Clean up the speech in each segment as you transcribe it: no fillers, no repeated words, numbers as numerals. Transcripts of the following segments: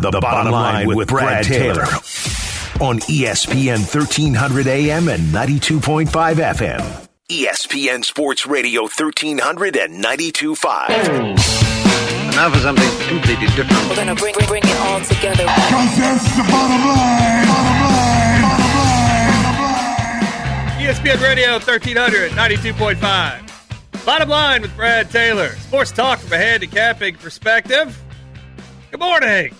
The Bottom Line with Brad Taylor. On ESPN 1300 AM and 92.5 FM. ESPN Sports Radio 1300 and 92.5. Now for something completely different. We're going to bring it all together. Because that's the bottom line. ESPN Radio 1300, 92.5. Bottom Line with Brad Taylor. Sports talk from a handicapping perspective. Good morning.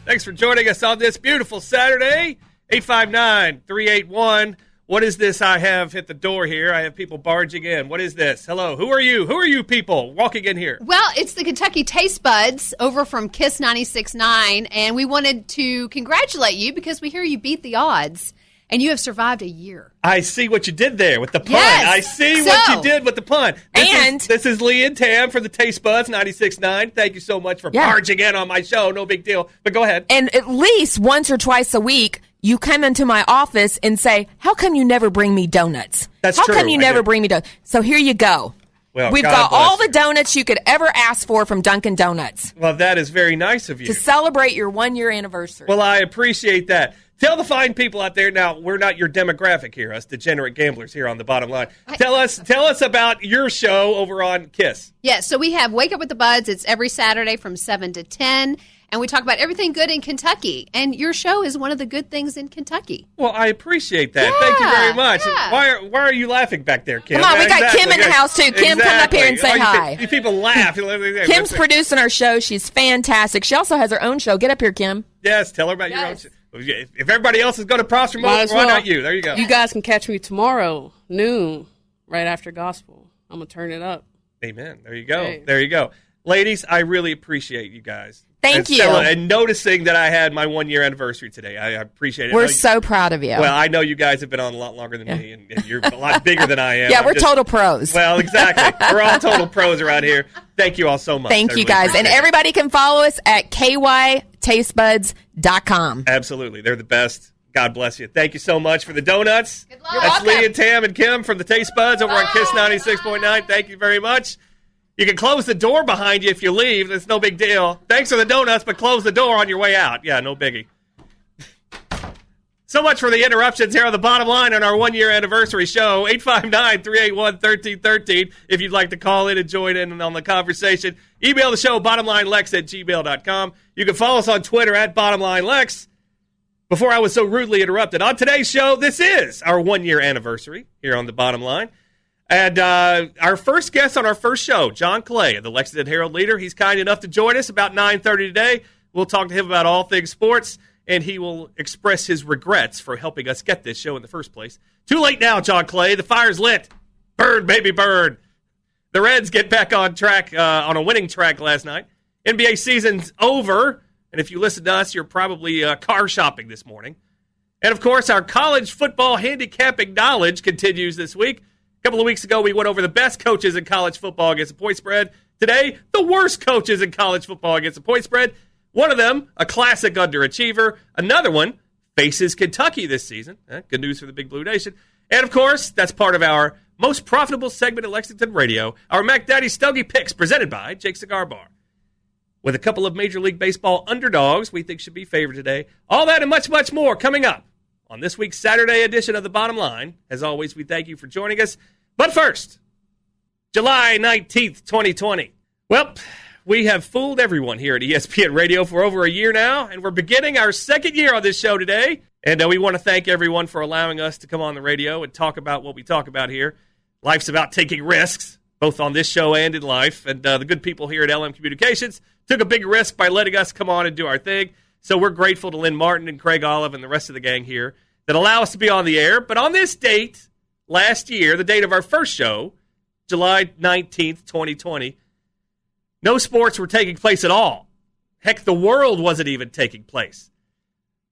Thanks for joining us on this beautiful Saturday. 859-381. What is this I have hit the door here? I have people barging in. What is this? Hello. Who are you? Who are you people walking in here? Well, it's the Kentucky Taste Buds over from Kiss 96.9, and we wanted to congratulate you because we hear you beat the odds, and you have survived a year. I see what you did there with the pun. Yes. I see what you did with the pun. This is Lee and Tam from the Taste Buds 96.9. Thank you so much for barging in on my show. No big deal. But go ahead. And at least once or twice a week, you come into my office and say, how come you never bring me donuts? That's how true. How come you never bring me donuts? So here you go. Well, We've got all the donuts you could ever ask for from Dunkin' Donuts. Well, that is very nice of you. To celebrate your 1-year anniversary. Well, I appreciate that. Tell the fine people out there, now, we're not your demographic here, us degenerate gamblers here on the Bottom Line. Tell us about your show over on KISS. Yeah, so we have Wake Up with the Buds. It's every Saturday from 7 to 10, and we talk about everything good in Kentucky. And your show is one of the good things in Kentucky. Well, I appreciate that. Thank you very much. Yeah. Why are you laughing back there, Kim? Come on, we got Kim in the house, too. Kim, come up here and say hi. You people laugh. Kim's producing our show. She's fantastic. She also has her own show. Get up here, Kim. Yes, tell her about your own show. If everybody else is going to prosper mode, why not you? There you go. You guys can catch me tomorrow, noon, right after gospel. I'm going to turn it up. Amen. There you go. Hey. There you go. Ladies, I really appreciate you guys. Thank you. And noticing that I had my 1-year anniversary today. I appreciate it. We're so proud of you. Well, I know you guys have been on a lot longer than me, and you're a lot bigger than I am. Yeah, we're total pros. Well, exactly. We're all total pros around here. Thank you all so much. Thank you, guys. And everybody can follow us at kytastebuds.com. Absolutely. They're the best. God bless you. Thank you so much for the donuts. Good luck. That's Lee and Tam and Kim from the Taste Buds over on KISS 96.9. Thank you very much. You can close the door behind you if you leave. It's no big deal. Thanks for the donuts, but close the door on your way out. Yeah, no biggie. So much for the interruptions here on the Bottom Line on our 1-year anniversary show. 859-381-1313 if you'd like to call in and join in on the conversation. Email the show, bottomlinelex@gmail.com. You can follow us on Twitter at bottomlinelex. Before I was so rudely interrupted, on today's show, this is our 1-year anniversary here on the Bottom Line. And our first guest on our first show, John Clay of the Lexington Herald-Leader. He's kind enough to join us about 9:30 today. We'll talk to him about all things sports, and he will express his regrets for helping us get this show in the first place. Too late now, John Clay. The fire's lit. Burn, baby, burn. The Reds get back on track, on a winning track last night. NBA season's over, and if you listen to us, you're probably car shopping this morning. And, of course, our college football handicapping knowledge continues this week. A couple of weeks ago, we went over the best coaches in college football against the point spread. Today, the worst coaches in college football against the point spread. One of them, a classic underachiever. Another one faces Kentucky this season. Good news for the Big Blue Nation. And, of course, that's part of our most profitable segment at Lexington Radio, our Mac Daddy Stogie Picks, presented by Jake Cigar Bar. With a couple of Major League Baseball underdogs we think should be favored today. All that and much, much more coming up on this week's Saturday edition of The Bottom Line. As always, we thank you for joining us. But first, July 19th, 2020. Well, we have fooled everyone here at ESPN Radio for over a year now, and we're beginning our second year on this show today. And we want to thank everyone for allowing us to come on the radio and talk about what we talk about here. Life's about taking risks, both on this show and in life. And the good people here at LM Communications took a big risk by letting us come on and do our thing. So we're grateful to Lynn Martin and Craig Olive and the rest of the gang here that allow us to be on the air. But on this date, last year, the date of our first show, July 19th, 2020, no sports were taking place at all. Heck, the world wasn't even taking place.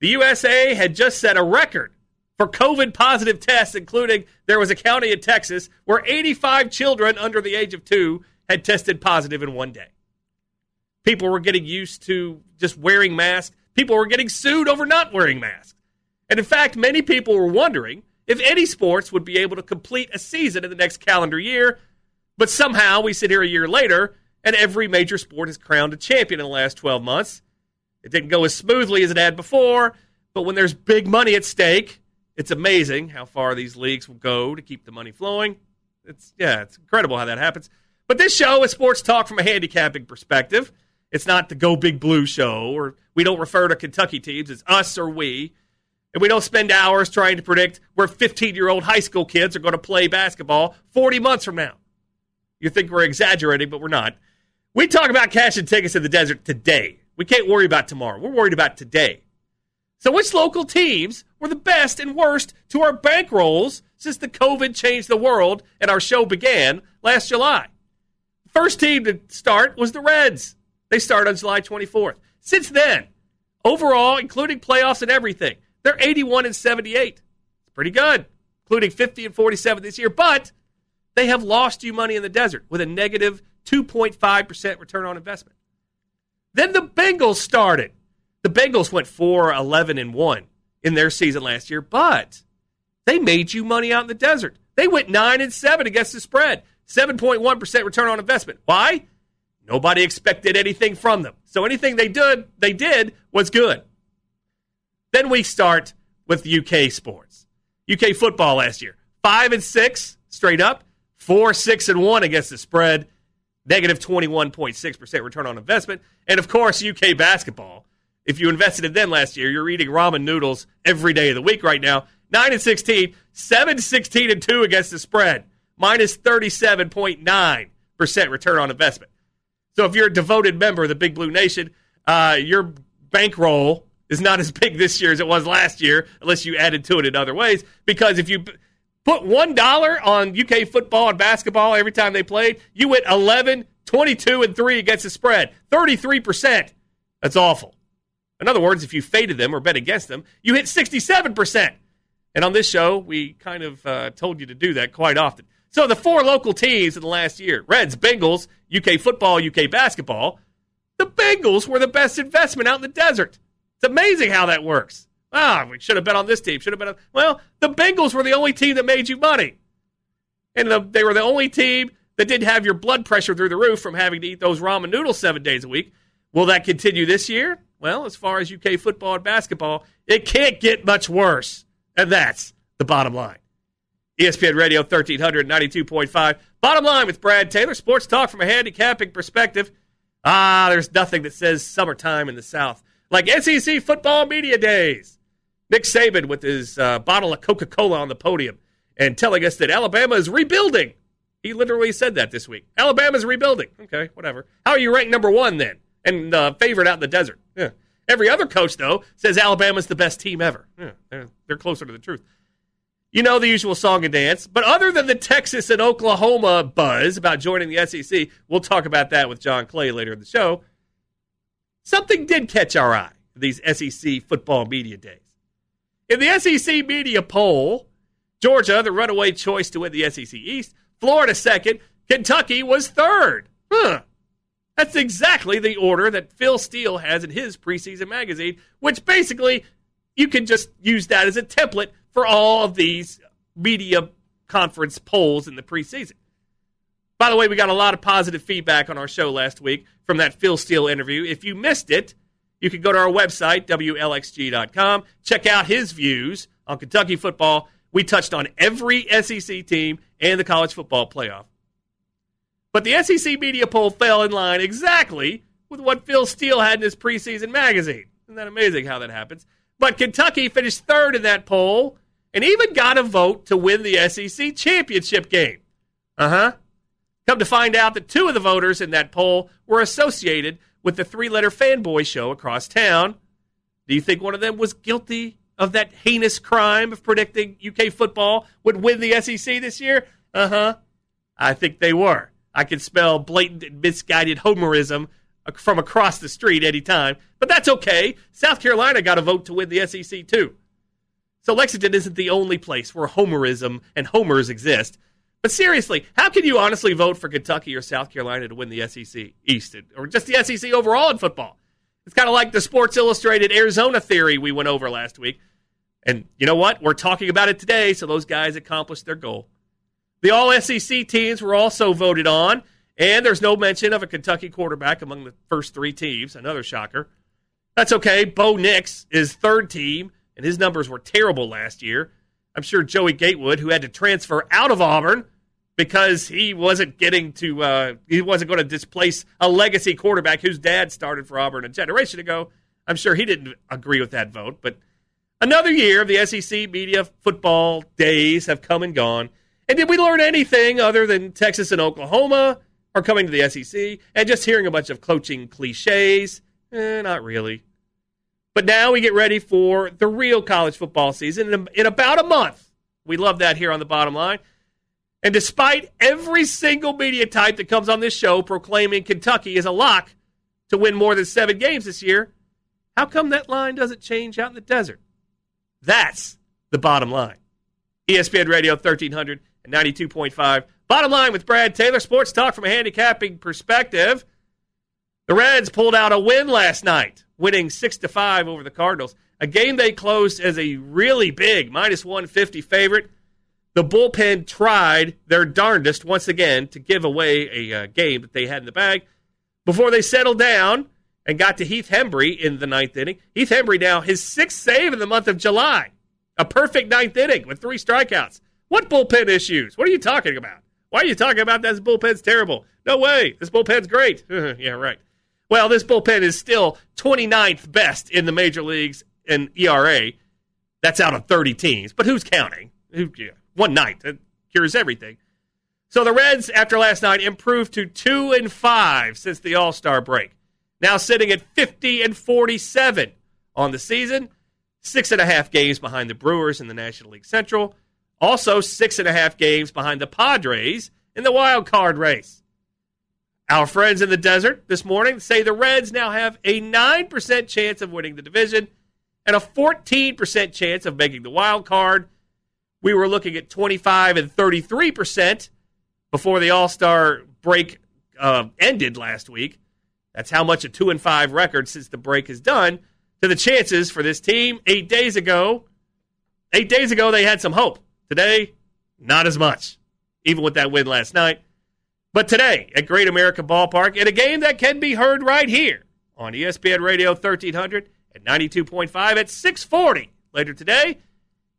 The USA had just set a record for COVID-positive tests, including there was a county in Texas where 85 children under the age of 2 had tested positive in one day. People were getting used to just wearing masks. People were getting sued over not wearing masks. And in fact, many people were wondering if any sports would be able to complete a season in the next calendar year. But somehow we sit here a year later, and every major sport has crowned a champion in the last 12 months. It didn't go as smoothly as it had before, but when there's big money at stake, it's amazing how far these leagues will go to keep the money flowing. It's incredible how that happens. But this show is sports talk from a handicapping perspective. It's not the Go Big Blue show, or we don't refer to Kentucky teams as us or we. And we don't spend hours trying to predict where 15-year-old high school kids are going to play basketball 40 months from now. You think we're exaggerating, but we're not. We talk about cashing tickets in the desert today. We can't worry about tomorrow. We're worried about today. So which local teams were the best and worst to our bankrolls since the COVID changed the world and our show began last July? First team to start was the Reds. They start on July 24th. Since then, overall, including playoffs and everything, they're 81-78. It's pretty good, including 50-47 this year. But they have lost you money in the desert with a negative 2.5% return on investment. Then the Bengals started. The Bengals went 4-11-1 in their season last year, but they made you money out in the desert. They went 9-7 against the spread, 7.1% return on investment. Why? Nobody expected anything from them. So anything they did was good. Then we start with UK sports. UK football last year, 5-6 straight up, 4-6-1 against the spread, negative 21.6% return on investment. And of course, UK basketball. If you invested in them last year, you're eating ramen noodles every day of the week right now. 9-16, 7-16-2 against the spread, minus 37.9% return on investment. So if you're a devoted member of the Big Blue Nation, your bankroll is not as big this year as it was last year, unless you added to it in other ways. Because if you put $1 on UK football and basketball every time they played, you went 11, 22-3 against the spread, 33%. That's awful. In other words, if you faded them or bet against them, you hit 67%. And on this show, we kind of told you to do that quite often. So the four local teams in the last year, Reds, Bengals, UK football, UK basketball, the Bengals were the best investment out in the desert. It's amazing how that works. We should have bet on this team. Well, the Bengals were the only team that made you money. And they were the only team that didn't have your blood pressure through the roof from having to eat those ramen noodles 7 days a week. Will that continue this year? Well, as far as UK football and basketball, it can't get much worse. And that's the bottom line. ESPN Radio 1392.5. Bottom line with Brad Taylor. Sports talk from a handicapping perspective. There's nothing that says summertime in the South like SEC football media days. Nick Saban with his bottle of Coca-Cola on the podium and telling us that Alabama is rebuilding. He literally said that this week. Alabama's rebuilding. Okay, whatever. How are you ranked number one then? And favorite out in the desert. Yeah. Every other coach, though, says Alabama's the best team ever. Yeah, they're closer to the truth. You know the usual song and dance. But other than the Texas and Oklahoma buzz about joining the SEC, we'll talk about that with John Clay later in the show. Something did catch our eye these SEC football media days. In the SEC media poll, Georgia, the runaway choice to win the SEC East, Florida second, Kentucky was third. That's exactly the order that Phil Steele has in his preseason magazine, which basically you can just use that as a template for all of these media conference polls in the preseason. By the way, we got a lot of positive feedback on our show last week from that Phil Steele interview. If you missed it, you can go to our website, WLXG.com, check out his views on Kentucky football. We touched on every SEC team and the college football playoff. But the SEC media poll fell in line exactly with what Phil Steele had in his preseason magazine. Isn't that amazing how that happens? But Kentucky finished third in that poll and even got a vote to win the SEC championship game. Come to find out that two of the voters in that poll were associated with the three-letter fanboy show across town. Do you think one of them was guilty of that heinous crime of predicting UK football would win the SEC this year? I think they were. I can smell blatant and misguided homerism from across the street anytime. But that's okay. South Carolina got a vote to win the SEC too. So Lexington isn't the only place where homerism and homers exist. But seriously, how can you honestly vote for Kentucky or South Carolina to win the SEC East or just the SEC overall in football? It's kind of like the Sports Illustrated Arizona theory we went over last week. And you know what? We're talking about it today, so those guys accomplished their goal. The all-SEC teams were also voted on, and there's no mention of a Kentucky quarterback among the first three teams, another shocker. That's okay. Bo Nix is third team, and his numbers were terrible last year. I'm sure Joey Gatewood, who had to transfer out of Auburn because he wasn't going to displace a legacy quarterback whose dad started for Auburn a generation ago. I'm sure he didn't agree with that vote. But another year of the SEC media football days have come and gone. And did we learn anything other than Texas and Oklahoma are coming to the SEC and just hearing a bunch of coaching cliches? Not really. But now we get ready for the real college football season in about a month. We love that here on the Bottom Line. And despite every single media type that comes on this show proclaiming Kentucky is a lock to win more than 7 games this year, how come that line doesn't change out in the desert? That's the Bottom Line. ESPN Radio 1300 and 92.5. Bottom Line with Brad Taylor. Sports talk from a handicapping perspective. The Reds pulled out a win last night, winning 6-5 over the Cardinals. A game they closed as a really big -150 favorite. The bullpen tried their darndest once again to give away a game that they had in the bag before they settled down and got to Heath Hembry in the 9th inning. Heath Hembry now his 6th save in the month of July. A perfect 9th inning with 3 strikeouts. What bullpen issues? What are you talking about? Why are you talking about that? This bullpen's terrible. No way. This bullpen's great. Yeah, right. Well, this bullpen is still 29th best in the major leagues in ERA. That's out of 30 teams. But who's counting? One night. That cures everything. So the Reds, after last night, improved to 2-5 since the All-Star break. Now sitting at 50-47 on the season. 6.5 games behind the Brewers in the National League Central. Also 6.5 games behind the Padres in the wild card race. Our friends in the desert this morning say the Reds now have a 9% chance of winning the division and a 14% chance of making the wild card. We were looking at 25 and 33% before the All-Star break ended last week. That's how much a 2-5 record since the break is done to the chances for this team. 8 days ago, they had some hope. Today, not as much, even with that win last night. But today, at Great American Ballpark, in a game that can be heard right here on ESPN Radio 1300 and 92.5 at 6:40 later today,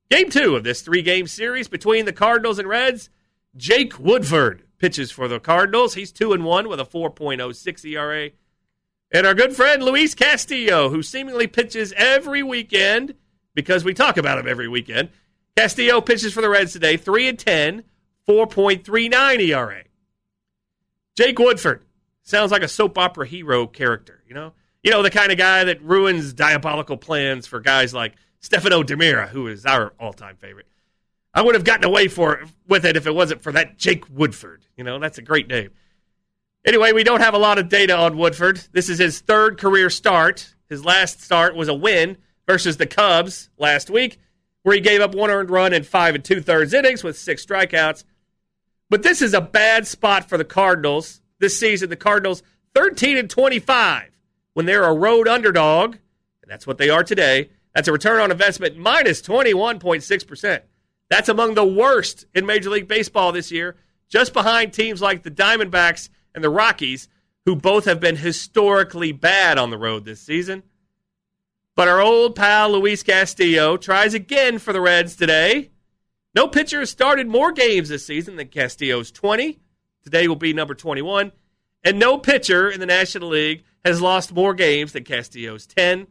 Game 2 of this 3-game series between the Cardinals and Reds. Jake Woodford pitches for the Cardinals. He's 2-1 with a 4.06 ERA. And our good friend Luis Castillo, who seemingly pitches every weekend because we talk about him every weekend. Castillo pitches for the Reds today, 3-10, 4.39 ERA. Jake Woodford sounds like a soap opera hero character, you know? You know, the kind of guy that ruins diabolical plans for guys like Stefano DiMera, who is our all-time favorite. I would have gotten away with it if it wasn't for that Jake Woodford. You know, that's a great name. Anyway, we don't have a lot of data on Woodford. This is his 3rd career start. His last start was a win versus the Cubs last week, where he gave up 1 earned run in 5 2/3 innings with 6 strikeouts. But this is a bad spot for the Cardinals this season. The Cardinals 13-25 when they're a road underdog, and that's what they are today. That's a return on investment minus 21.6%. That's among the worst in Major League Baseball this year, just behind teams like the Diamondbacks and the Rockies, who both have been historically bad on the road this season. But our old pal Luis Castillo tries again for the Reds today. No pitcher has started more games this season than Castillo's 20. Today will be number 21. And no pitcher in the National League has lost more games than Castillo's 10.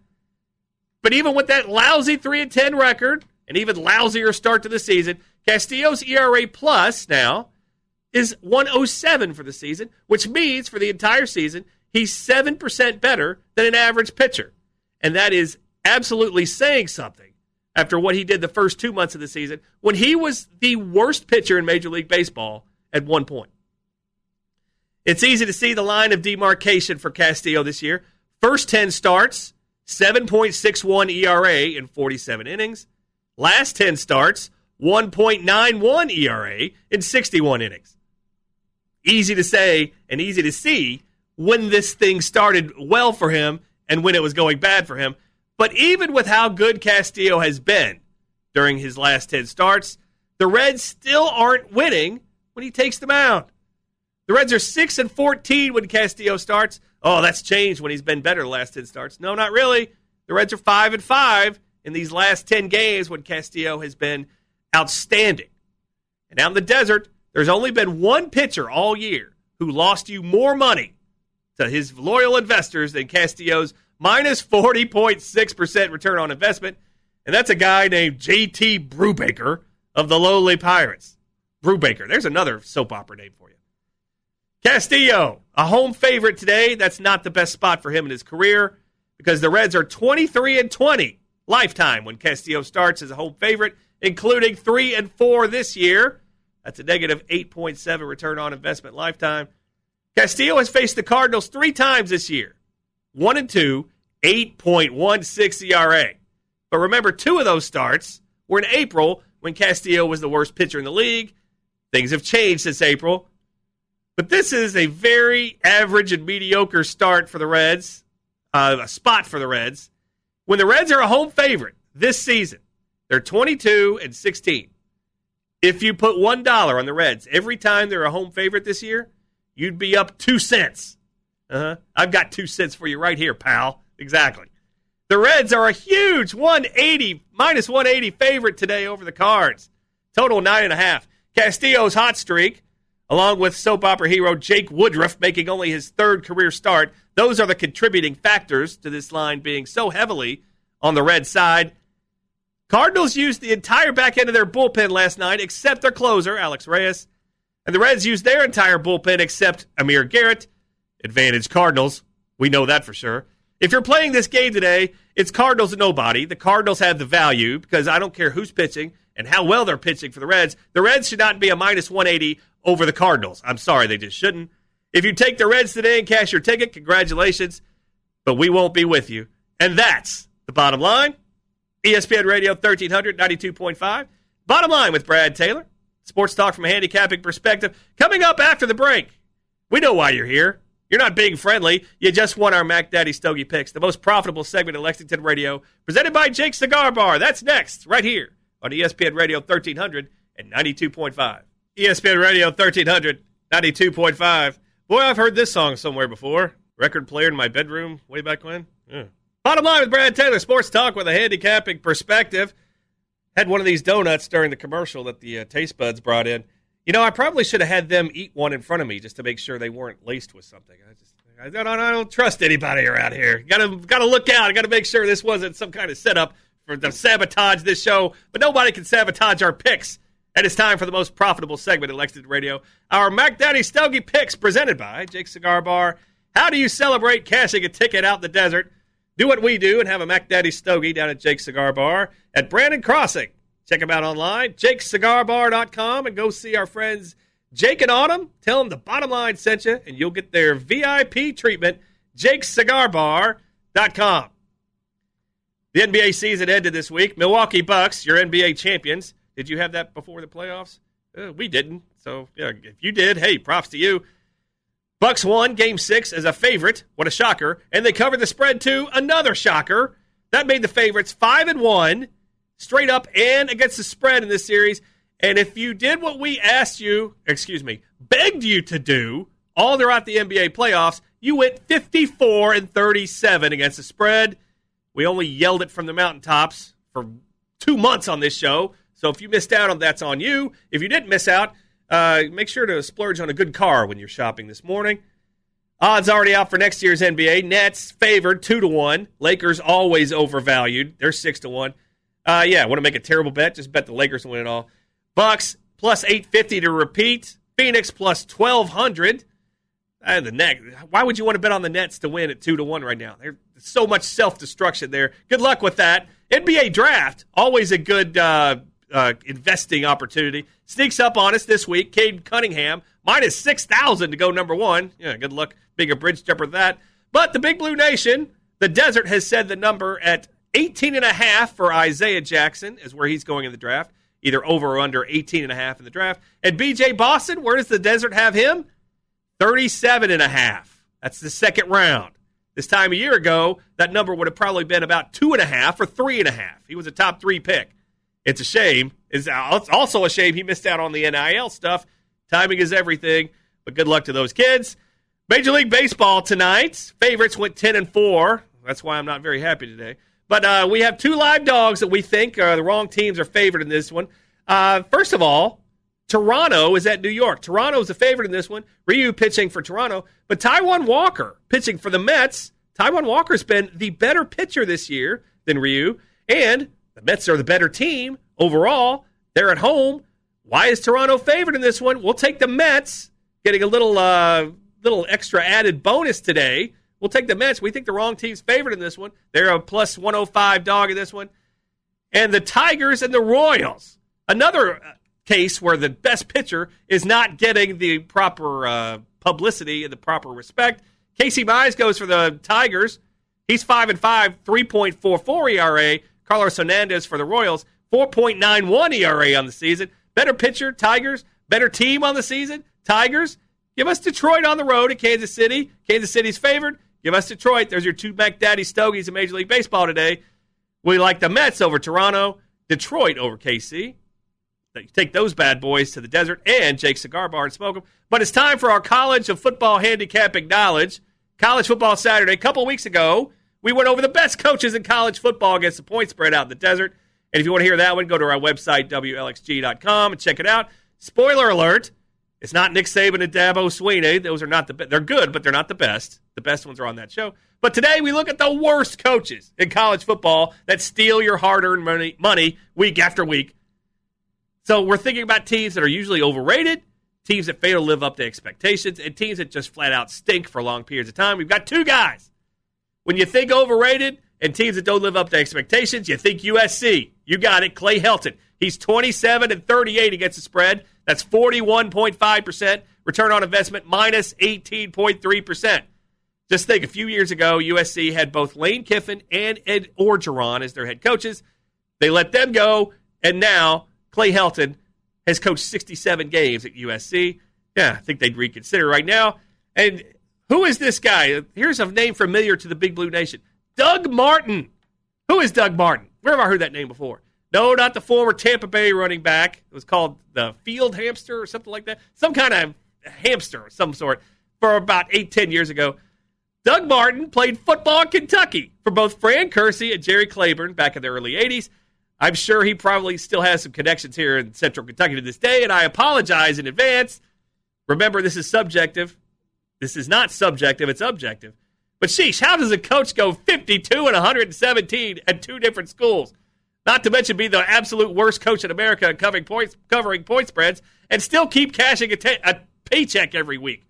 But even with that lousy 3-10 record, and even lousier start to the season, Castillo's ERA plus now is 1.07 for the season, which means for the entire season, he's 7% better than an average pitcher. And that is absolutely saying something after what he did the first 2 months of the season when he was the worst pitcher in Major League Baseball at one point. It's easy to see the line of demarcation for Castillo this year. First 10 starts, 7.61 ERA in 47 innings. Last 10 starts, 1.91 ERA in 61 innings. Easy to say and easy to see when this thing started well for him and when it was going bad for him. But even with how good Castillo has been during his last 10 starts, the Reds still aren't winning when he takes the mound. The Reds are 6-14 when Castillo starts. Oh, that's changed when he's been better the last 10 starts. No, not really. The Reds are 5-5 in these last 10 games when Castillo has been outstanding. And down in the desert, there's only been one pitcher all year who lost you more money to his loyal investors than Castillo's minus 40.6% return on investment. And that's a guy named J.T. Brubaker of the lowly Pirates. Brubaker. There's another soap opera name for you. Castillo, a home favorite today. That's not the best spot for him in his career because the Reds are 23-20 lifetime when Castillo starts as a home favorite, including 3-4 this year. That's a negative 8.7 return on investment lifetime. Castillo has faced the Cardinals 3 times this year. 1-2, 8.16 ERA. But remember, 2 of those starts were in April when Castillo was the worst pitcher in the league. Things have changed since April. But this is a very average and mediocre start for the Reds, a spot for the Reds. When the Reds are a home favorite this season, they're 22-16. If you put $1 on the Reds every time they're a home favorite this year, you'd be up 2 cents. I've got 2 cents for you right here, pal. Exactly. The Reds are a huge minus 180 favorite today over the Cards. Total 9.5. Castillo's hot streak, along with soap opera hero Jake Woodruff making only his 3rd career start, those are the contributing factors to this line being so heavily on the Red side. Cardinals used the entire back end of their bullpen last night except their closer, Alex Reyes. And the Reds used their entire bullpen except Amir Garrett. Advantage Cardinals. We know that for sure. If you're playing this game today, it's Cardinals and nobody. The Cardinals have the value because I don't care who's pitching and how well they're pitching for the Reds. The Reds should not be a minus 180 over the Cardinals. I'm sorry, they just shouldn't. If you take the Reds today and cash your ticket, congratulations. But we won't be with you. And that's the bottom line. ESPN Radio 1300, 92.5. Bottom line with Brad Taylor. Sports talk from a handicapping perspective. Coming up after the break. We know why you're here. You're not being friendly. You just won our Mac Daddy Stogie Picks, the most profitable segment in Lexington Radio, presented by Jake's Cigar Bar. That's next, right here on ESPN Radio 1300 and 92.5. ESPN Radio 1300, 92.5. Boy, I've heard this song somewhere before. Record player in my bedroom way back when. Yeah. Bottom line with Brad Taylor, sports talk with a handicapping perspective. Had one of these donuts during the commercial that the Taste Buds brought in. You know, I probably should have had them eat one in front of me just to make sure they weren't laced with something. I don't trust anybody around here. Got to look out. I got to make sure this wasn't some kind of setup for to sabotage this show. But nobody can sabotage our picks. And it's time for the most profitable segment in Lexington Radio. Our Mac Daddy Stogie Picks presented by Jake's Cigar Bar. How do you celebrate cashing a ticket out in the desert? Do what we do and have a Mac Daddy Stogie down at Jake's Cigar Bar at Brandon Crossing. Check them out online, jakescigarbar.com, and go see our friends Jake and Autumn. Tell them the bottom line sent you, and you'll get their VIP treatment, jakescigarbar.com. The NBA season ended this week. Milwaukee Bucks, your NBA champions. Did you have that before the playoffs? We didn't. So, yeah, if you did, hey, props to you. Bucks won Game 6 as a favorite. What a shocker. And they covered the spread, too. Another shocker. That made the favorites 5-1. Straight up and against the spread in this series. And if you did what we begged you to do all throughout the NBA playoffs, you went 54-37 against the spread. We only yelled it from the mountaintops for 2 months on this show. So if you missed out on that's on you. If you didn't miss out, make sure to splurge on a good car when you're shopping this morning. Odds already out for next year's NBA. Nets favored 2-1. Lakers always overvalued. They're 6-1. Want to make a terrible bet? Just bet the Lakers win it all. Bucks plus 850 to repeat. Phoenix plus 1,200. Why would you want to bet on the Nets to win at 2-1 right now? There's so much self-destruction there. Good luck with that. NBA draft, always a good investing opportunity. Sneaks up on us this week. Cade Cunningham, minus 6,000 to go number 1. Yeah, good luck being a bridge jumper with that. But the Big Blue Nation, the Desert, has said the number at 18.5 for Isaiah Jackson is where he's going in the draft. Either over or under 18.5 in the draft. And B.J. Boston, where does the Desert have him? 37.5. That's the second round. This time a year ago, that number would have probably been about 2.5 or 3.5. He was a top 3 pick. It's a shame. It's also a shame he missed out on the NIL stuff. Timing is everything, but good luck to those kids. Major League Baseball tonight. Favorites went 10-4. That's why I'm not very happy today. But we have two live dogs that we think the wrong teams are favored in this one. First of all, Toronto is at New York. Toronto is the favorite in this one. Ryu pitching for Toronto. But Taijuan Walker pitching for the Mets. Taijuan Walker's been the better pitcher this year than Ryu. And the Mets are the better team overall. They're at home. Why is Toronto favored in this one? We'll take the Mets, getting a little extra added bonus today. We'll take the Mets. We think the wrong team's favored in this one. They're a plus 105 dog in this one. And the Tigers and the Royals. Another case where the best pitcher is not getting the proper publicity and the proper respect. Casey Mize goes for the Tigers. He's 5-5, 3.44 ERA. Carlos Hernandez for the Royals, 4.91 ERA on the season. Better pitcher, Tigers. Better team on the season, Tigers. Give us Detroit on the road at Kansas City. Kansas City's favored. Give us Detroit. There's your two McDaddy Stogies in Major League Baseball today. We like the Mets over Toronto, Detroit over KC. You take those bad boys to the desert and Jake's Cigar Bar and smoke them. But it's time for our College of Football handicapping knowledge. College Football Saturday. A couple weeks ago, we went over the best coaches in college football against the point spread out in the desert. And if you want to hear that one, go to our website, WLXG.com, and check it out. Spoiler alert. It's not Nick Saban and Dabo Swinney. Those are not the best. They're good, but they're not the best. The best ones are on that show. But today we look at the worst coaches in college football that steal your hard-earned money week after week. So we're thinking about teams that are usually overrated, teams that fail to live up to expectations, and teams that just flat out stink for long periods of time. We've got two guys. When you think overrated and teams that don't live up to expectations, you think USC. You got it, Clay Helton. He's 27-38 against the spread. That's 41.5%. Return on investment minus 18.3%. Just think, a few years ago, USC had both Lane Kiffin and Ed Orgeron as their head coaches. They let them go, and now Clay Helton has coached 67 games at USC. Yeah, I think they'd reconsider right now. And who is this guy? Here's a name familiar to the Big Blue Nation. Doug Martin. Who is Doug Martin? Where have I heard that name before? No, not the former Tampa Bay running back. It was called the field hamster or something like that. Some kind of hamster of some sort for about 8-10 years ago. Doug Martin played football in Kentucky for both Fran Kersey and Jerry Claiborne back in the early 80s. I'm sure he probably still has some connections here in central Kentucky to this day, and I apologize in advance. Remember, this is subjective. This is not subjective, it's objective. But sheesh, how does a coach go 52-117 at two different schools? Not to mention be the absolute worst coach in America covering point spreads and still keep cashing a paycheck every week.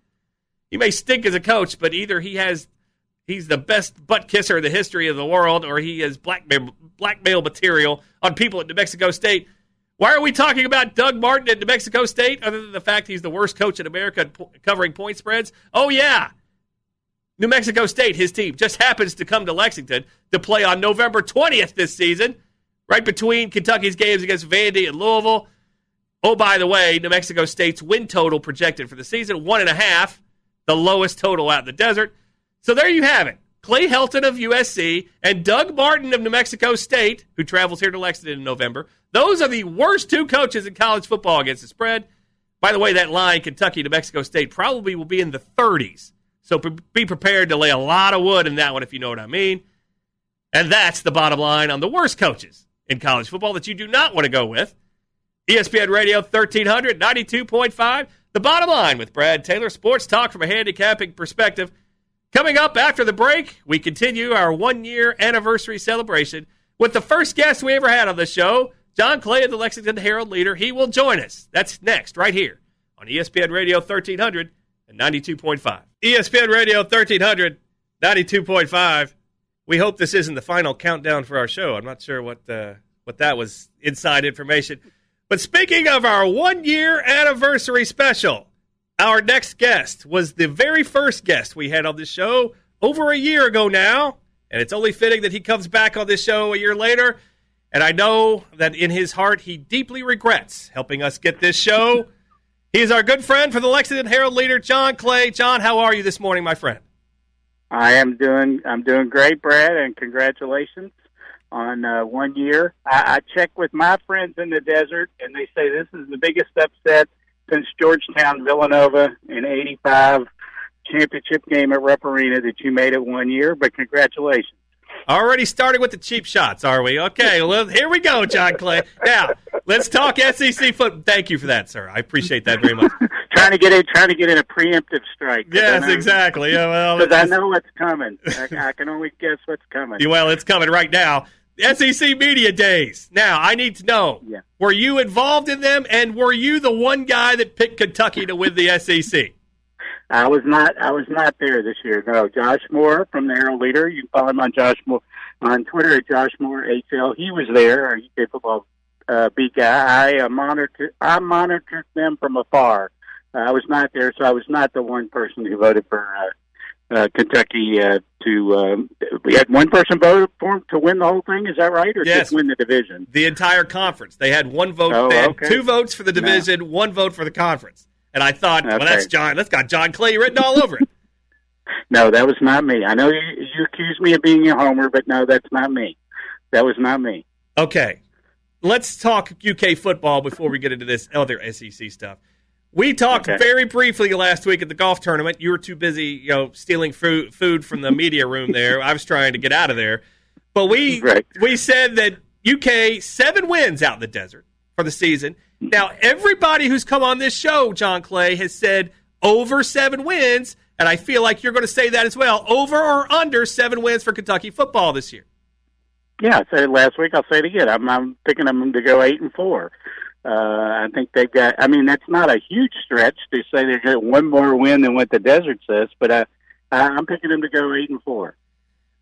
He may stink as a coach, but either he's the best butt kisser in the history of the world, or he is blackmail material on people at New Mexico State. Why are we talking about Doug Martin at New Mexico State, other than the fact he's the worst coach in America covering point spreads? Oh, yeah. New Mexico State, his team, just happens to come to Lexington to play on November 20th this season, right between Kentucky's games against Vandy and Louisville. Oh, by the way, New Mexico State's win total projected for the season, 1.5, the lowest total out in the desert. So there you have it. Clay Helton of USC and Doug Martin of New Mexico State, who travels here to Lexington in November. Those are the worst two coaches in college football against the spread. By the way, that line, Kentucky, New Mexico State, probably will be in the 30s. So be prepared to lay a lot of wood in that one, if you know what I mean. And that's the bottom line on the worst coaches in college football that you do not want to go with. ESPN Radio 1300, 92.5. The Bottom Line with Brad Taylor. Sports talk from a handicapping perspective. Coming up after the break, we continue our one-year anniversary celebration with the first guest we ever had on the show, John Clay of the Lexington Herald-Leader. He will join us. That's next, right here on ESPN Radio 1300 and 92.5. ESPN Radio 1300, 92.5. We hope this isn't the final countdown for our show. I'm not sure what that was, inside information. But speaking of our one-year anniversary special, our next guest was the very first guest we had on this show over a year ago now, and it's only fitting that he comes back on this show a year later. And I know that in his heart he deeply regrets helping us get this show. He is our good friend from the Lexington Herald-Leader, John Clay. John, how are you this morning, my friend? I'm doing great, Brad, and congratulations on 1 year. I checked with my friends in the desert, and they say this is the biggest upset since Georgetown Villanova in '85 championship game at Rupp Arena that you made it 1 year. But congratulations. Already starting with the cheap shots, are we? Okay, well, here we go, John Clay. Now, let's talk SEC football. Thank you for that, sir. I appreciate that very much. trying to get in a preemptive strike. Yes, exactly. Yeah, well, because I know what's coming. I can only guess what's coming. Well, it's coming right now. SEC Media Days. Now, I need to know, were you involved in them, and were you the one guy that picked Kentucky to win the SEC? I was not there this year. No, Josh Moore from the Herald-Leader. You can follow him on Josh Moore on Twitter at Josh Moore HL. He was there, our UK football beat guy. I monitored them from afar. I was not there, so I was not the one person who voted for Kentucky. We had one person vote for him to win the whole thing. Is that right, or just win the division? The entire conference. They had one vote. They had 2 votes for the division, 1 vote for the conference. And I thought, well, that's got John Clay written all over it. No, that was not me. I know you accused me of being a homer, but no, that's not me. That was not me. Okay. Let's talk UK football before we get into this other SEC stuff. We talked very briefly last week at the golf tournament. You were too busy, stealing food from the media room there. I was trying to get out of there. But we said that UK 7 wins out in the desert for the season. Now, everybody who's come on this show, John Clay, has said over 7 wins, and I feel like you're going to say that as well. Over or under 7 wins for Kentucky football this year? Yeah, I said it last week. I'll say it again. I'm picking them to go 8-4. I think they've got. I mean, that's not a huge stretch to say they get one more win than what the desert says, but I'm picking them to go 8-4.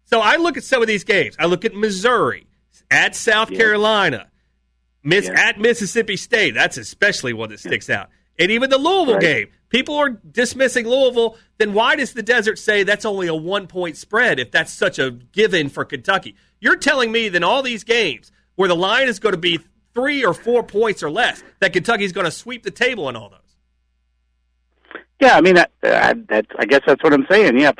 So I look at some of these games. I look at Missouri, at South Carolina, at Mississippi State. That's especially one that sticks out. And even the Louisville game. People are dismissing Louisville. Then why does the desert say that's only a 1-point spread if that's such a given for Kentucky? You're telling me that in all these games where the line is going to be 3 or 4 points or less, that Kentucky's going to sweep the table in all those. Yeah, I mean, I guess that's what I'm saying. Yeah, if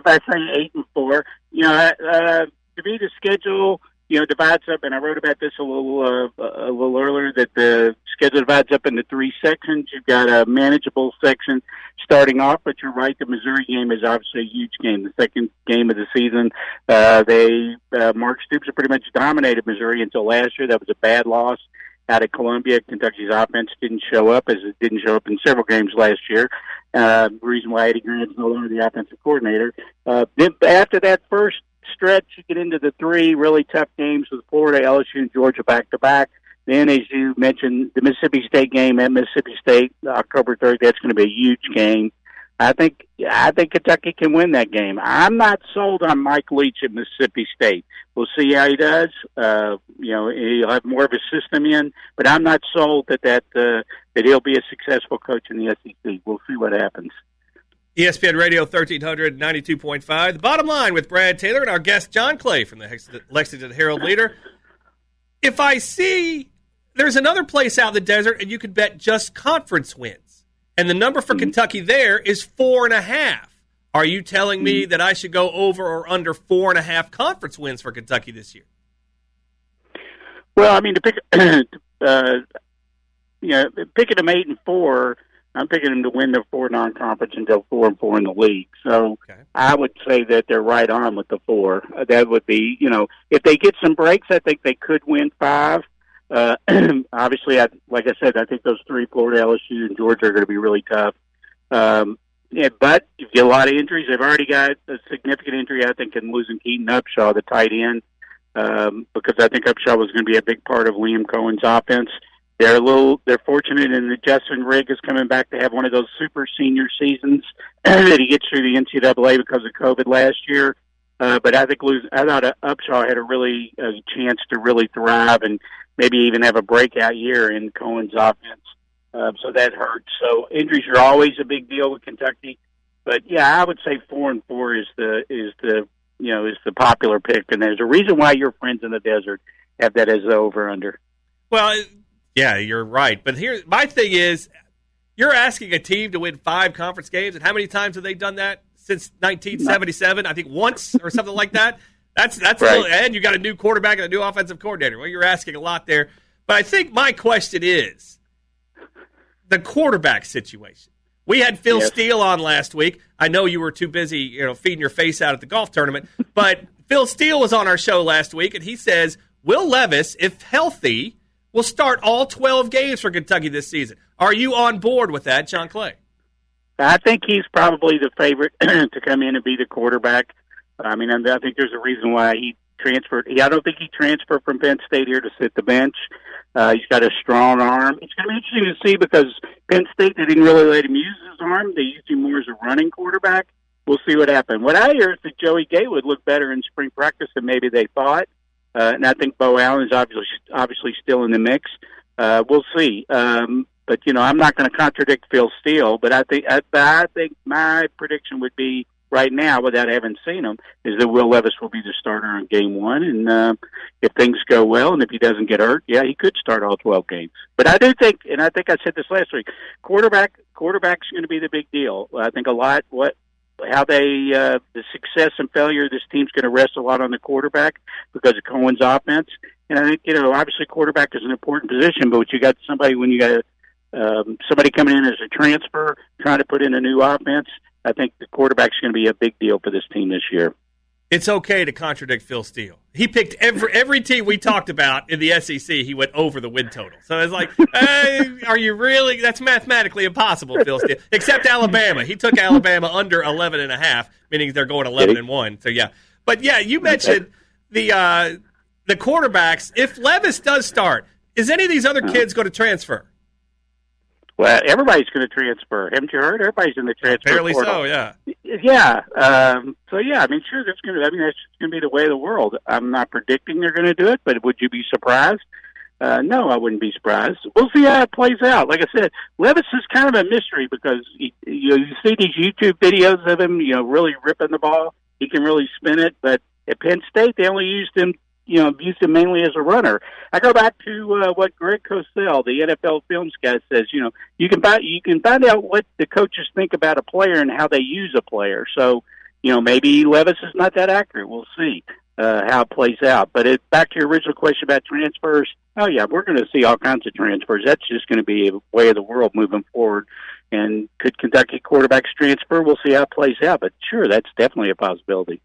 I say 8-4, to me the schedule, divides up, and I wrote about this a little earlier, that the schedule divides up into 3 sections. You've got a manageable section starting off, but you're right, the Missouri game is obviously a huge game, the second game of the season. Mark Stoops pretty much dominated Missouri until last year. That was a bad loss out of Columbia. Kentucky's offense didn't show up, as it didn't show up in several games last year. The reason why Eddie Grant's no longer the offensive coordinator. Then after that first stretch, you get into the 3 really tough games with Florida, LSU, and Georgia back-to-back. Then, as you mentioned, the Mississippi State game at Mississippi State, October 3rd, that's going to be a huge game. I think Kentucky can win that game. I'm not sold on Mike Leach at Mississippi State. We'll see how he does. He'll have more of a system in, but I'm not sold that he'll be a successful coach in the SEC. We'll see what happens. ESPN Radio 1300, 92.5. The Bottom Line with Brad Taylor and our guest John Clay from the Lexington Herald-Leader. If I see there's another place out in the desert and you could bet just conference wins, and the number for Kentucky there is 4.5. Are you telling me that I should go over or under 4.5 conference wins for Kentucky this year? Well, I mean, to pick picking them 8-4, I'm picking them to win their 4 non-conference and go 4-4 in the league. So I would say that they're right on with the 4. That would be, if they get some breaks, I think they could win 5. Obviously, like I said, I think those 3, Florida, LSU, and Georgia, are going to be really tough. But you get a lot of injuries. They've already got a significant injury, I think, in losing Keaton Upshaw, the tight end, because I think Upshaw was going to be a big part of Liam Cohen's offense. They're fortunate in that Justin Rigg is coming back to have one of those super senior seasons that he gets through the NCAA because of COVID last year. But I thought Upshaw had a chance to really thrive and maybe even have a breakout year in Cohen's offense. So that hurts. So injuries are always a big deal with Kentucky. But yeah, I would say 4-4 is the popular pick, and there's a reason why your friends in the desert have that as the over/under. Well, yeah, you're right. But here, my thing is, you're asking a team to win 5 conference games, and how many times have they done that since 1977? I think once or something like that. That's right. And you got a new quarterback and a new offensive coordinator. Well, you're asking a lot there. But I think my question is the quarterback situation. We had Phil Yes. Steele on last week. I know you were too busy, feeding your face out at the golf tournament, but Phil Steele was on our show last week, and he says Will Levis, if healthy, will start all 12 games for Kentucky this season. Are you on board with that, John Clay? I think he's probably the favorite to come in and be the quarterback. I mean, I think there's a reason why he transferred. I don't think he transferred from Penn State here to sit the bench. He's got a strong arm. It's going to be interesting to see because Penn State, they didn't really let him use his arm. They used him more as a running quarterback. We'll see what happens. What I hear is that Joey Gay would look better in spring practice than maybe they thought. And I think Bo Allen is obviously still in the mix. We'll see. But, I'm not going to contradict Phil Steele, but I think my prediction would be right now, without having seen him, is that Will Levis will be the starter on game one. And if things go well and if he doesn't get hurt, he could start all 12 games. But I do think, and I think I said this last week, quarterback's going to be the big deal. I think a lot the success and failure of this team's going to rest a lot on the quarterback because of Cohen's offense. And I think, obviously quarterback is an important position, but you got somebody coming in as a transfer, trying to put in a new offense, I think the quarterback's going to be a big deal for this team this year. It's okay to contradict Phil Steele. He picked every team we talked about in the SEC. He went over the win total. So it's like, are you really? That's mathematically impossible, Phil Steele. Except Alabama. He took Alabama under 11.5, meaning they're going 11-1. So yeah, but yeah, you mentioned the quarterbacks. If Levis does start, is any of these other kids going to transfer? Well, everybody's going to transfer. Haven't you heard? Everybody's in the transfer Apparently portal. so, yeah. Yeah. I mean, sure, that's going to be the way of the world. I'm not predicting they're going to do it, but would you be surprised? No, I wouldn't be surprised. We'll see how it plays out. Like I said, Levis is kind of a mystery because you see these YouTube videos of him, really ripping the ball. He can really spin it, but at Penn State, they only used him mainly as a runner. I go back to what Greg Cosell, the NFL films guy, says. You can find out what the coaches think about a player and how they use a player. So, maybe Levis is not that accurate. We'll see how it plays out. But back to your original question about transfers. Oh yeah, we're going to see all kinds of transfers. That's just going to be a way of the world moving forward. And could Kentucky quarterbacks transfer? We'll see how it plays out. But sure, that's definitely a possibility.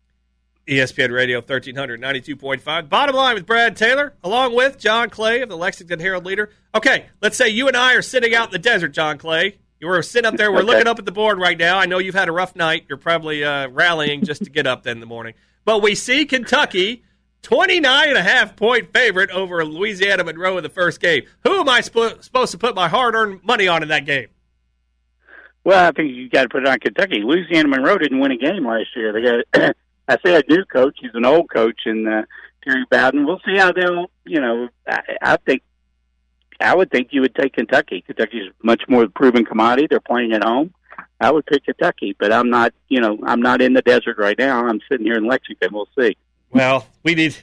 ESPN Radio 1300, 92.5. Bottom line with Brad Taylor, along with John Clay of the Lexington Herald-Leader. Okay, let's say you and I are sitting out in the desert, John Clay. We're sitting up there. We're looking up at the board right now. I know you've had a rough night. You're probably rallying just to get up then in the morning. But we see Kentucky, 29.5-point favorite over Louisiana Monroe in the first game. Who am I supposed to put my hard-earned money on in that game? Well, I think you got to put it on Kentucky. Louisiana Monroe didn't win a game last year. They got I say a new coach. He's an old coach, and Terry Bowden. We'll see how they'll. I would think you would take Kentucky. Kentucky's much more proven commodity. They're playing at home. I would pick Kentucky, but I'm not. I'm not in the desert right now. I'm sitting here in Lexington. We'll see. Well, we need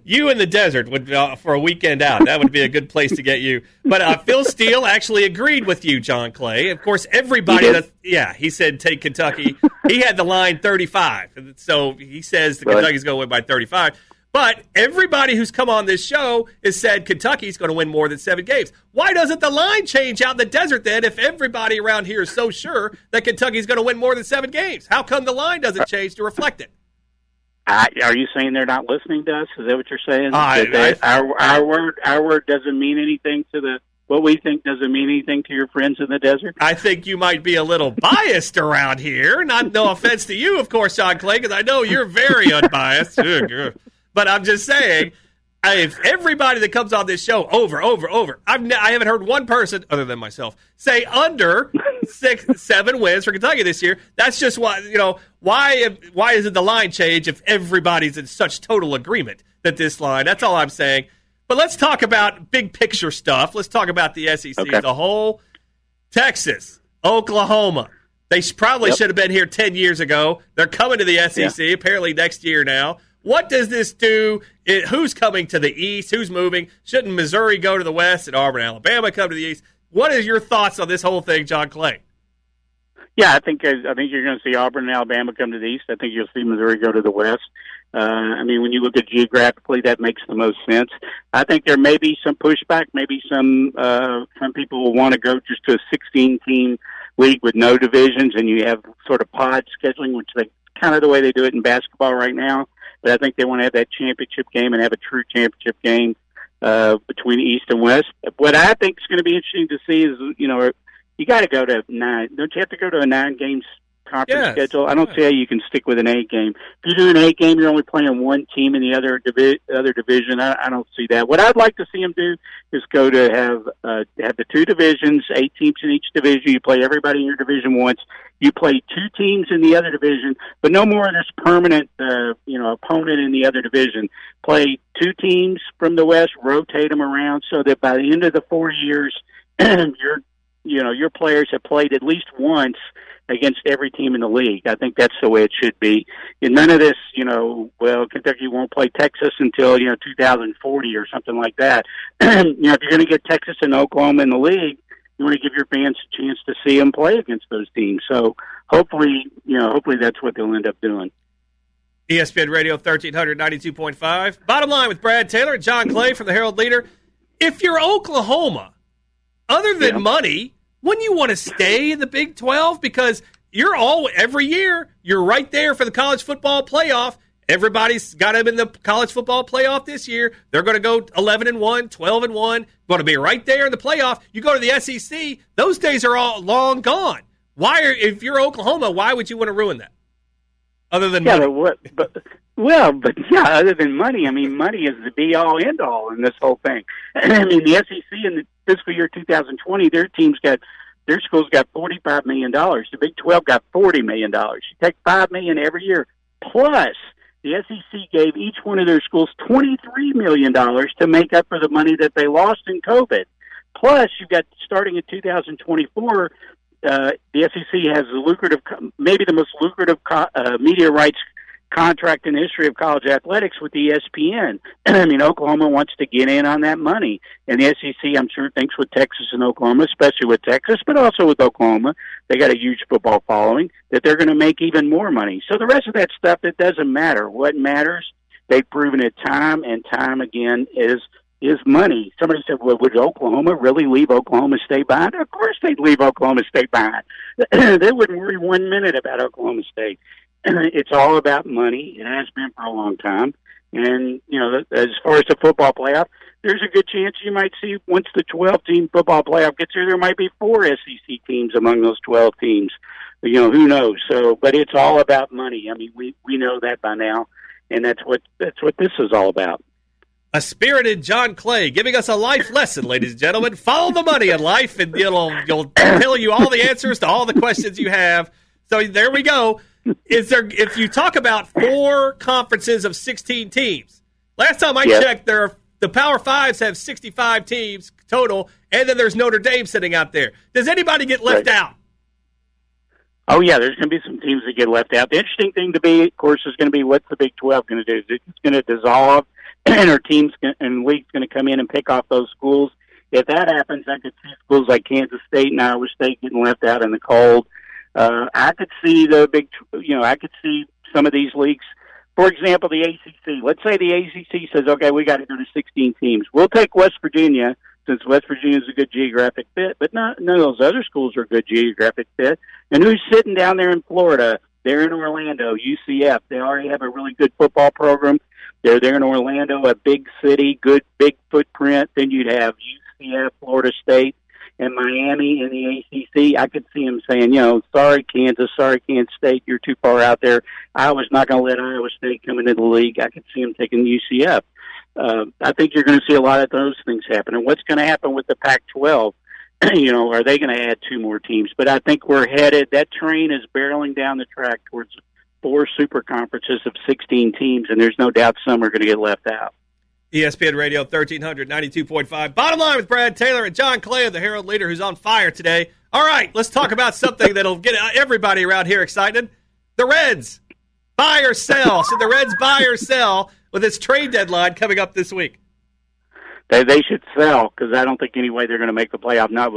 you in the desert would for a weekend out. That would be a good place to get you. But Phil Steele actually agreed with you, John Clay. Of course, everybody. He said take Kentucky. He had the line 35, so he says Kentucky's going to win by 35. But everybody who's come on this show has said Kentucky's going to win more than 7 games. Why doesn't the line change out in the desert then if everybody around here is so sure that Kentucky's going to win more than 7 games? How come the line doesn't change to reflect it? Are you saying they're not listening to us? Is that what you're saying? Our word doesn't mean anything to what we think doesn't mean anything to your friends in the desert? I think you might be a little biased around here. No offense to you, of course, John Clay, because I know you're very unbiased. But I'm just saying, if everybody that comes on this show over, I haven't heard one person other than myself say under 6-7 wins for Kentucky this year. That's just why why isn't the line change if everybody's in such total agreement that this line? That's all I'm saying. But let's talk about big picture stuff. Let's talk about the SEC as a whole. Texas, Oklahoma. They probably should have been here 10 years ago. They're coming to the SEC apparently next year now. What does this do? Who's coming to the East? Who's moving? Shouldn't Missouri go to the West and Auburn, Alabama come to the East? What is your thoughts on this whole thing, John Clay? Yeah, I think you're going to see Auburn and Alabama come to the East. I think you'll see Missouri go to the West. When you look at geographically, that makes the most sense. I think there may be some pushback. Maybe some people will want to go just to a 16-team league with no divisions, and you have sort of pod scheduling, which they kind of the way they do it in basketball right now. But I think they want to have that championship game and have a true championship game between East and West. What I think is going to be interesting to see is, you got to go to 9. Don't you have to go to a 9-game conference schedule? I don't see how you can stick with an 8-game. If you do an 8-game, you're only playing one team in the other division. I don't see that. What I'd like to see them do is go to have the 2 divisions, 8 teams in each division. You play everybody in your division once. You play 2 teams in the other division, but no more of this permanent, opponent in the other division. Play 2 teams from the West, rotate them around so that by the end of the 4 years, your players have played at least once against every team in the league. I think that's the way it should be. And none of this, Kentucky won't play Texas until, 2040 or something like that. If you're going to get Texas and Oklahoma in the league, you want to give your fans a chance to see them play against those teams. So hopefully that's what they'll end up doing. ESPN Radio 1392.5. Bottom line with Brad Taylor and John Clay from the Herald-Leader. If you're Oklahoma, other than money, wouldn't you want to stay in the Big 12? Because every year, you're right there for the college football playoff. Everybody's got them in the college football playoff this year. They're going to go 11-1, 12-1, going to be right there in the playoff. You go to the SEC, those days are all long gone. If you're Oklahoma, why would you want to ruin that? Other than money. Other than money, I mean, money is the be-all, end-all in this whole thing. I mean, the SEC in the fiscal year 2020, their schools got $45 million. The Big 12 got $40 million. You take $5 million every year. Plus, the SEC gave each one of their schools $23 million to make up for the money that they lost in COVID. Plus, you've got, starting in 2024, the SEC has maybe the most lucrative media rights contract in the history of college athletics with ESPN. I mean, Oklahoma wants to get in on that money. And the SEC, I'm sure, thinks with Texas and Oklahoma, especially with Texas, but also with Oklahoma, they got a huge football following, that they're going to make even more money. So the rest of that stuff, it doesn't matter. What matters, they've proven it time and time again, is money. Somebody said, well, would Oklahoma really leave Oklahoma State behind? Of course they'd leave Oklahoma State behind. They wouldn't worry 1 minute about Oklahoma State. It's all about money. It has been for a long time. And, as far as the football playoff, there's a good chance you might see once the 12-team football playoff gets there might be 4 SEC teams among those 12 teams. Who knows? So, but it's all about money. I mean, we know that by now, and that's what this is all about. A spirited John Clay giving us a life lesson, ladies and gentlemen. Follow the money in life, and you'll tell you all the answers to all the questions you have. So there we go. If you talk about 4 conferences of 16 teams, last time I checked, the Power Fives have 65 teams total, and then there's Notre Dame sitting out there. Does anybody get left out? Oh, yeah, there's going to be some teams that get left out. The interesting thing to be, of course, is going to be what's the Big 12 going to do? Is it going to dissolve, and our teams and leagues going to come in and pick off those schools? If that happens, I could see schools like Kansas State and Iowa State getting left out in the cold. I could see I could see some of these leagues. For example, the ACC. Let's say the ACC says, okay, we got to go to 16 teams. We'll take West Virginia, since West Virginia is a good geographic fit, but none of those other schools are a good geographic fit. And who's sitting down there in Florida? They're in Orlando, UCF. They already have a really good football program. They're there in Orlando, a big city, good, big footprint. Then you'd have UCF, Florida State, and Miami in the ACC. I could see them saying, sorry, Kansas State, you're too far out there. Iowa's not going to let Iowa State come into the league. I could see them taking UCF. I think you're going to see a lot of those things happen. And what's going to happen with the Pac-12? Are they going to add 2 more teams? But I think we're headed, that train is barreling down the track towards 4 super conferences of 16 teams, and there's no doubt some are going to get left out. ESPN Radio 1392.5. Bottom line with Brad Taylor and John Clay of the Herald-Leader, who's on fire today. All right, let's talk about something that'll get everybody around here excited. The Reds. Buy or sell. Should the Reds buy or sell with its trade deadline coming up this week? They should sell, because I don't think any way they're going to make the playoffs not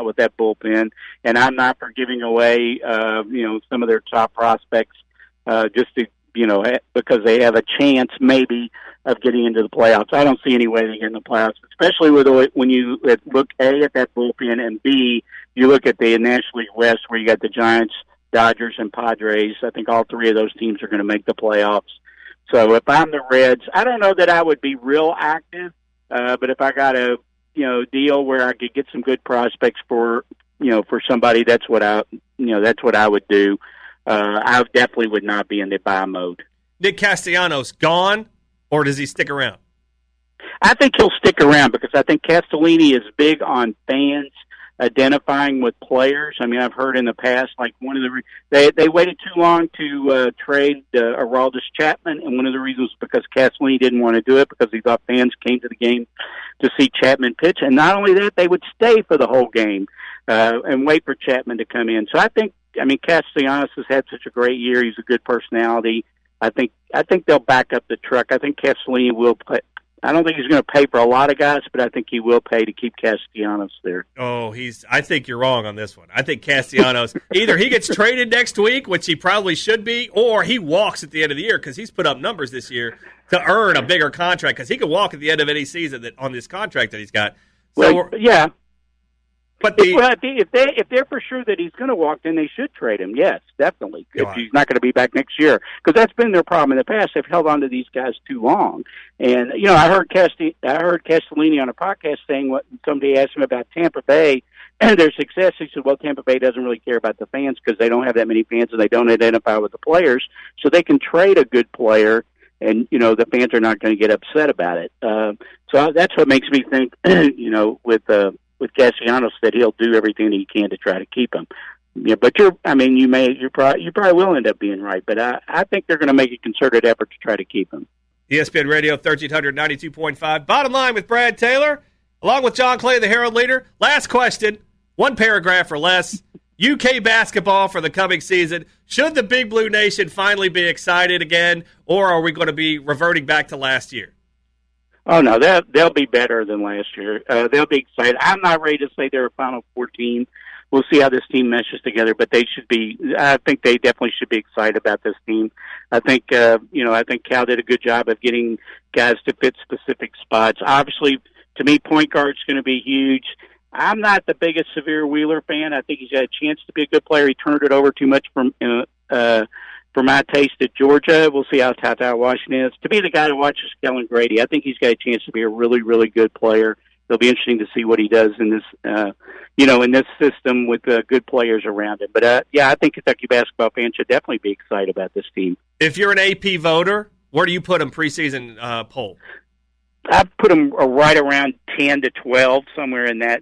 with that bullpen. And I'm not for giving away, some of their top prospects just to, because they have a chance maybe of getting into the playoffs. I don't see any way they get in the playoffs, especially when you look, A, at that bullpen, and B, you look at the National League West where you got the Giants, Dodgers, and Padres. I think all three of those teams are going to make the playoffs. So if I'm the Reds, I don't know that I would be real active, but if I got a deal where I could get some good prospects for somebody, that's what I would do. I definitely would not be in the buy mode. Nick Castellanos gone, or does he stick around? I think he'll stick around because I think Castellini is big on fans identifying with players. I mean, I've heard in the past, like one of they waited too long to trade Aroldis Chapman, and one of the reasons was because Castellini didn't want to do it because he thought fans came to the game to see Chapman pitch, and not only that, they would stay for the whole game and wait for Chapman to come in. So I think Castellanos has had such a great year. He's a good personality. I think they'll back up the truck. I think Castellini will play. I don't think he's going to pay for a lot of guys, but I think he will pay to keep Castellanos there. Oh, I think you're wrong on this one. I think Castellanos, either he gets traded next week, which he probably should be, or he walks at the end of the year because he's put up numbers this year to earn a bigger contract because he could walk at the end of any season on this contract that he's got. So, yeah. But if they're for sure that he's going to walk, then they should trade him. Yes, definitely. If he's not going to be back next year, because that's been their problem in the past. They've held on to these guys too long. And I heard Castellini on a podcast saying what somebody asked him about Tampa Bay and their success. He said, "Well, Tampa Bay doesn't really care about the fans because they don't have that many fans and they don't identify with the players, so they can trade a good player." And, the fans are not going to get upset about it. So that's what makes me think, with Castellanos, that he'll do everything he can to try to keep him. Yeah, but you probably will end up being right. But I think they're going to make a concerted effort to try to keep him. ESPN Radio 1392.5. Bottom line with Brad Taylor, along with John Clay, the Herald-Leader. Last question, one paragraph or less. UK basketball for the coming season. Should the Big Blue Nation finally be excited again, or are we going to be reverting back to last year? Oh, no, they'll be better than last year. They'll be excited. I'm not ready to say they're a Final Four team. We'll see how this team meshes together, but they should be. I think they definitely should be excited about this team. I think Cal did a good job of getting guys to fit specific spots. Obviously, to me, point guard's going to be huge. I'm not the biggest Severe Wheeler fan. I think he's got a chance to be a good player. He turned it over too much for my taste at Georgia. We'll see how Tata Washington is. To be the guy that watches Kellen Grady, I think he's got a chance to be a really, really good player. It'll be interesting to see what he does in this, in this system with good players around him. But I think Kentucky basketball fans should definitely be excited about this team. If you're an AP voter, where do you put him preseason poll? I put them right around 10 to 12, somewhere in that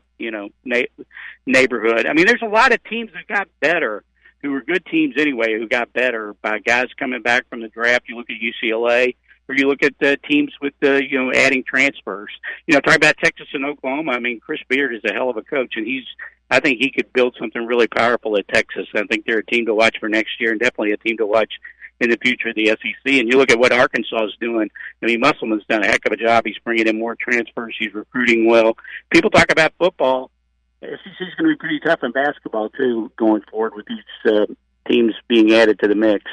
neighborhood. I mean, there's a lot of teams that got better, who were good teams anyway, who got better by guys coming back from the draft. You look at UCLA, or you look at the teams with adding transfers. Talking about Texas and Oklahoma. I mean, Chris Beard is a hell of a coach, and I think he could build something really powerful at Texas. I think they're a team to watch for next year, and definitely a team to watch in the future of the SEC. And you look at what Arkansas is doing. I mean, Musselman's done a heck of a job. He's bringing in more transfers. He's recruiting well. People talk about football. The SEC is going to be pretty tough in basketball, too, going forward with these teams being added to the mix.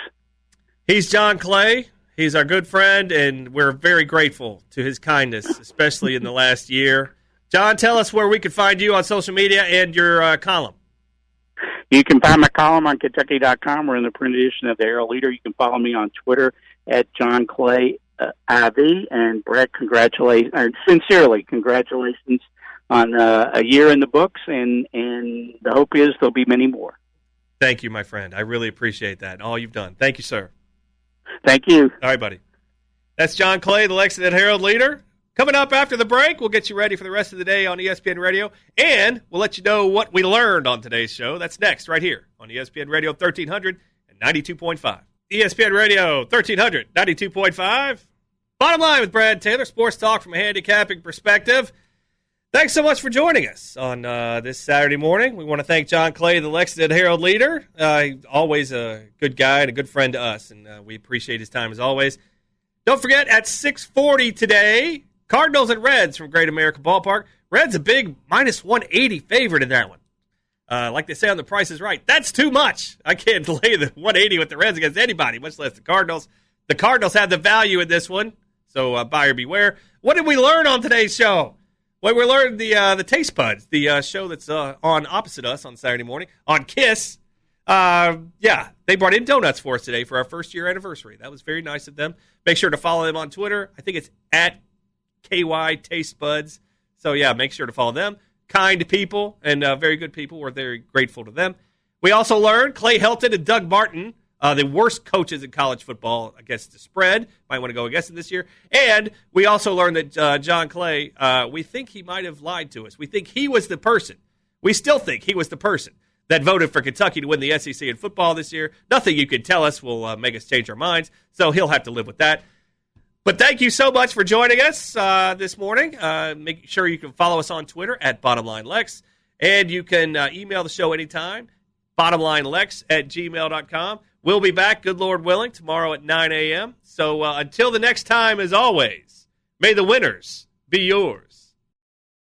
He's John Clay. He's our good friend, and we're very grateful to his kindness, especially in the last year. John, tell us where we can find you on social media and your column. You can find my column on Kentucky.com or in the print edition of the Herald-Leader. You can follow me on Twitter at John Clay IV. And Brett, sincerely, congratulations on a year in the books, and the hope is there'll be many more. Thank you, my friend. I really appreciate that and all you've done. Thank you, sir. Thank you. All right, buddy. That's John Clay, the Lexington Herald-Leader. Coming up after the break, we'll get you ready for the rest of the day on ESPN Radio, and we'll let you know what we learned on today's show. That's next, right here on ESPN Radio 1300 and 92.5. ESPN Radio 1300, 92.5. Bottom line with Brad Taylor, sports talk from a handicapping perspective. Thanks so much for joining us on this Saturday morning. We want to thank John Clay, the Lexington Herald-Leader. Always a good guy and a good friend to us, and we appreciate his time as always. Don't forget, at 6:40 today, Cardinals and Reds from Great American Ballpark. Reds a big minus 180 favorite in that one. Like they say on The Price is Right, that's too much. I can't lay the 180 with the Reds against anybody, much less the Cardinals. The Cardinals have the value in this one, so buyer beware. What did we learn on today's show? Well, we learned the Taste Buds, the show that's on opposite us on Saturday morning on KISS. They brought in donuts for us today for our first-year anniversary. That was very nice of them. Make sure to follow them on Twitter. I think it's at KY Taste Buds. So, make sure to follow them. Kind people and very good people. We're very grateful to them. We also learned Clay Helton and Doug Martin, the worst coaches in college football against the spread. Might want to go against it this year. And we also learned that John Clay, we think he might have lied to us. We think he was the person. We still think he was the person that voted for Kentucky to win the SEC in football this year. Nothing you can tell us will make us change our minds, so he'll have to live with that. But thank you so much for joining us this morning. Make sure you can follow us on Twitter at BottomLineLex, and you can email the show anytime, bottomlinelex@gmail.com. We'll be back, good Lord willing, tomorrow at 9 a.m. So until the next time, as always, may the winners be yours.